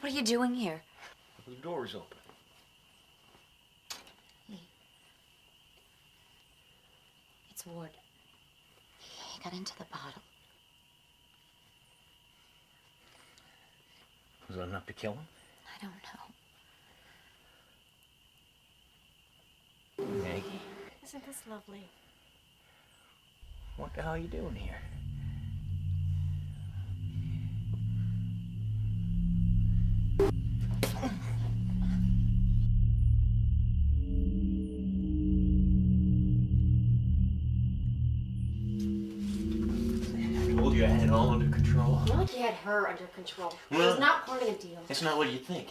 What are you doing here? The door is open. Lee. It's Ward. He got into the bottle. Was that enough to kill him? I don't know. Maggie, Isn't this lovely? what the hell are you doing here? I told you I had it all under control. Not like you had her under control. It Well, was not part of the deal. It's not what you think.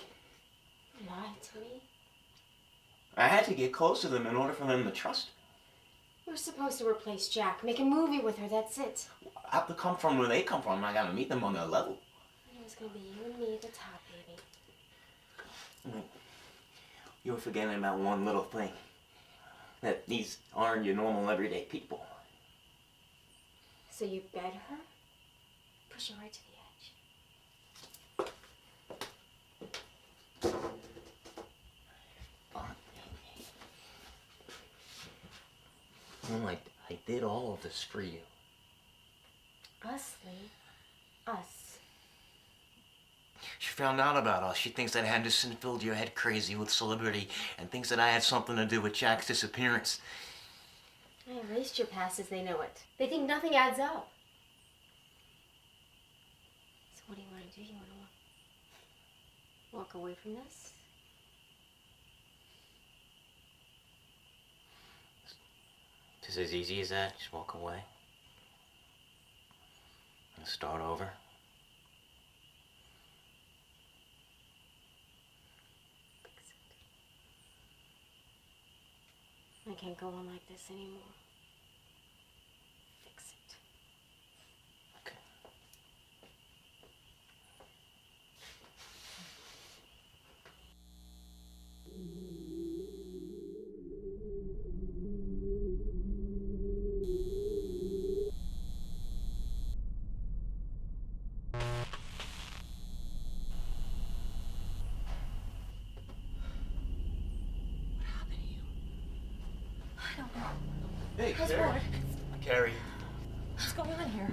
You lied to me. I had to get close to them in order for them to trust me. You were supposed to replace Jack, make a movie with her, that's it. I have to come from where they come from. I gotta meet them on their level. And it was gonna be you and me at the top, baby. You're forgetting about one little thing. That these aren't your normal everyday people. So you bed her? Push her right to the edge. Well, I did all of this for you. Us, Lee. Us. She found out about us. She thinks that Henderson filled your head crazy with celebrity and thinks that I had something to do with Jack's disappearance. I erased your past as they know it. They think nothing adds up. So what do you want to do? You want to walk away from this? Just as easy as that. Just walk away. And start over. I can't go on like this anymore. Fix it. I don't know. Hey, How's Carrie. Ward? Carrie, What's going on here?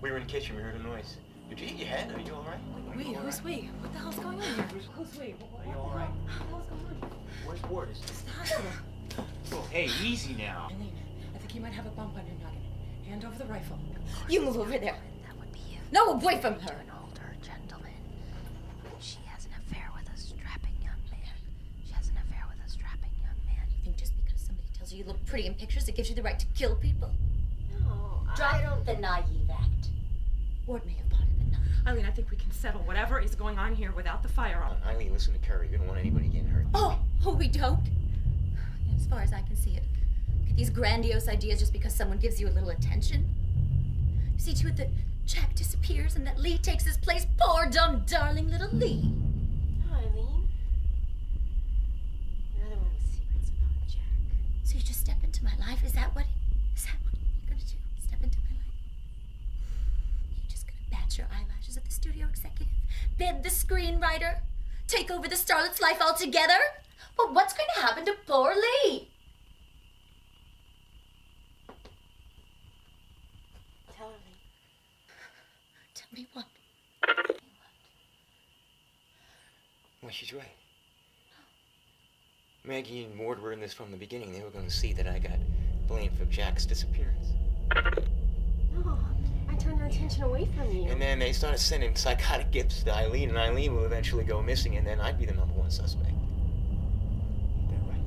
we were in the kitchen. We heard a noise. Did you hit your head? Are you all right? We? Who's we? What the hell's going on here? Who's we? Are you all right? What the hell's going on here? Where's Ward? It's the hospital. Oh, hey, easy now. Eileen, I think you might have a bump on your noggin. Hand over the rifle. You move over there. That would be you. No, away from her. An older gentleman. She has an affair with a strapping young man. She has an affair with a strapping young man. You think just because somebody tells you you look pretty in pictures, it gives you the right to kill people? No, Drop the naive act. Ward may have bought it, but not. Eileen, I think we can settle whatever is going on here without the firearm. Eileen, listen to Carrie. We don't want anybody getting hurt. Oh, we don't? As far as I can see it, these grandiose ideas just because someone gives you a little attention. You see to it that Jack disappears and that Lee takes his place. Poor, dumb, darling little Lee. No, Eileen. You're the one with secrets about Jack. So you just step into my life? Is that what you're gonna do? Step into my life? You're just gonna bat your eyelashes at the studio executive? Bed the screenwriter? Take over the starlet's life altogether? But what's going to happen to poor Lee? Tell her, Lee. Tell me what? Well, she's right. Maggie and Ward were in this from the beginning. They were going to see that I got blamed for Jack's disappearance. No, I turned their attention away from you. And then they started sending psychotic gifts to Eileen, and Eileen will eventually go missing, and then I'd be the #1 suspect. Ain't that right?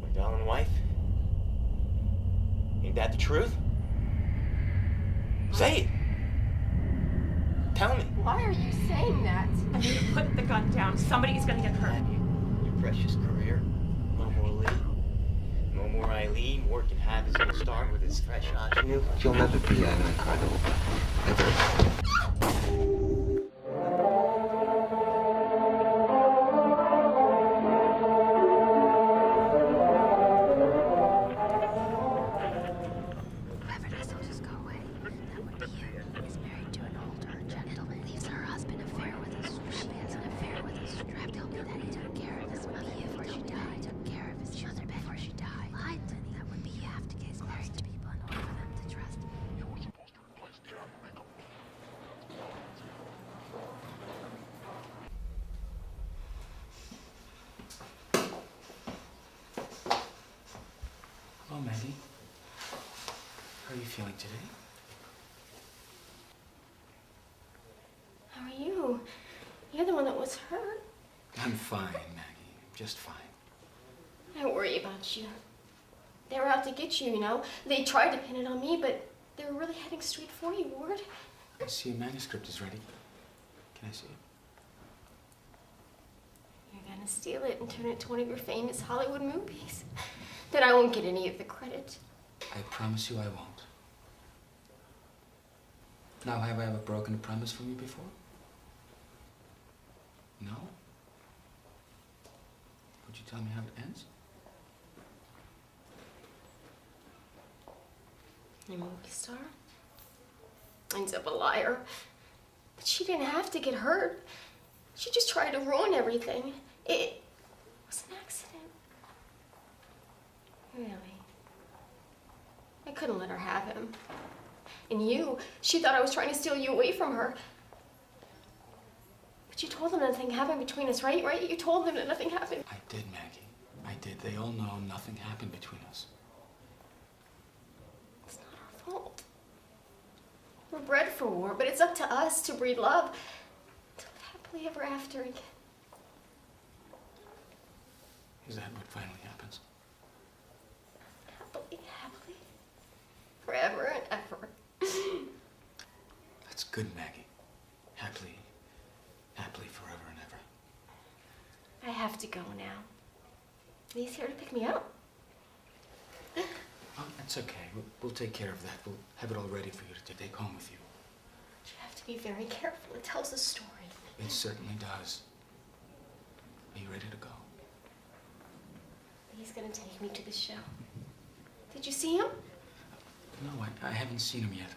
My darling wife? Ain't that the truth? Say it. Tell me. Why are you saying that? I need to put the gun down. Somebody's gonna get hurt. Your precious career. No more Lee. No more Eileen. Ward can have his own star with his fresh ingenue. She'll never be Eileen Cardova. Never. Whoever does, will just go away. That would be you. Is married to an older gentleman. Leaves her husband affair feeling today? How are you? You're the one that was hurt. I'm fine, Maggie. Just fine. I worry about you. They were out to get you, you know. They tried to pin it on me, but they were really heading straight for you, Ward. I see your manuscript is ready. Can I see it? You're gonna steal it and turn it to one of your famous Hollywood movies. Then I won't get any of the credit. I promise you I won't. Now, have I ever broken a promise from you before? No? Would you tell me how it ends? A movie star ends up a liar. But she didn't have to get hurt. She just tried to ruin everything. It was an accident. Really. I couldn't let her have him. And you, she thought I was trying to steal you away from her. But you told them nothing happened between us, right? Right? You told them that nothing happened. I did, Maggie. I did. They all know nothing happened between us. It's not our fault. We're bred for war, but it's up to us to breed love. To live happily ever after again. Is that what finally happens? Happily, happily. Forever and ever. That's good, Maggie. Happily forever and ever. I have to go now. Lee's here to pick me up. Oh, that's okay. We'll take care of that. We'll have it all ready for you to take home with you. You have to be very careful. It tells a story. It certainly does. Are you ready to go? He's gonna take me to the show. Did you see him? No, I haven't seen him yet.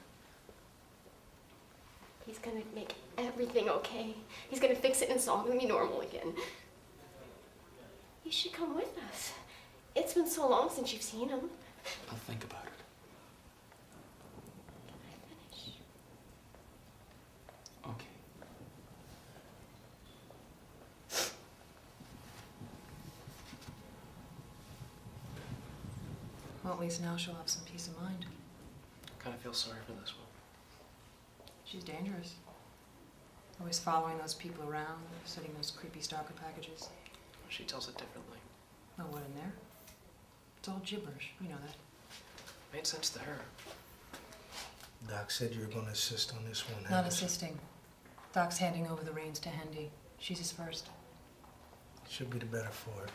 He's gonna make everything okay. He's gonna fix it and it's all gonna be normal again. You should come with us. It's been so long since you've seen him. I'll think about it. Can I finish? Okay. Well, at least now she'll have some peace of mind. I kind of feel sorry for this one. She's dangerous. Always following those people around, sending those creepy stalker packages. She tells it differently. Oh, what in there? It's all gibberish. You know that. Made sense to her. Doc said you were going to assist on this one. Not assisting. Doc's handing over the reins to Hendy. She's his first. She'll be the better for it.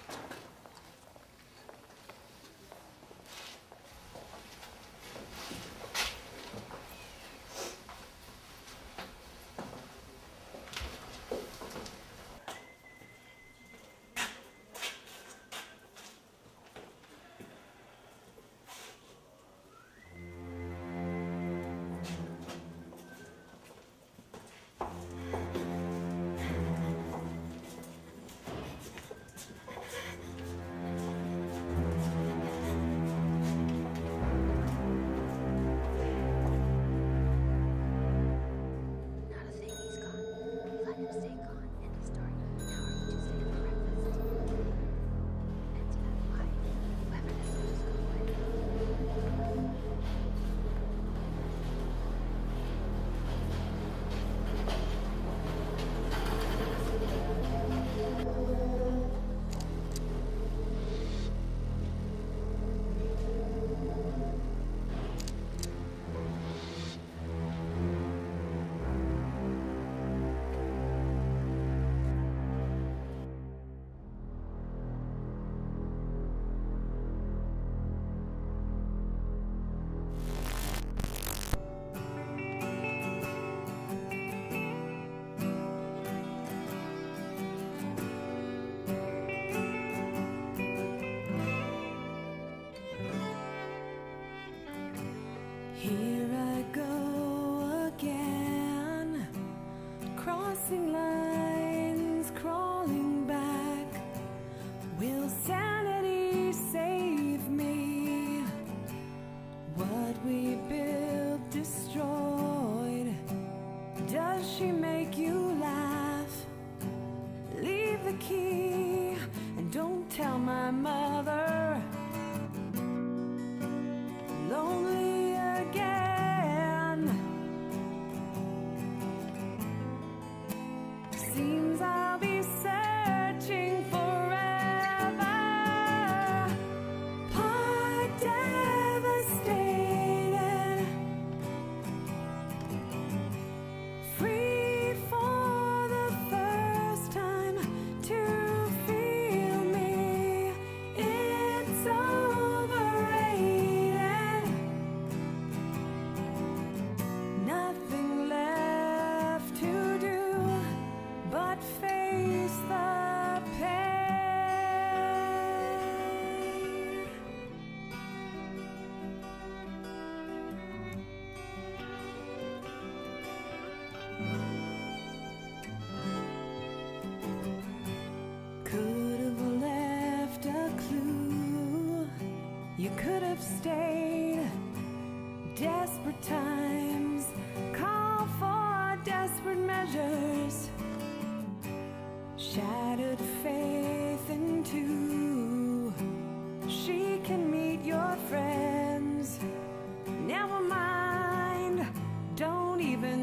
even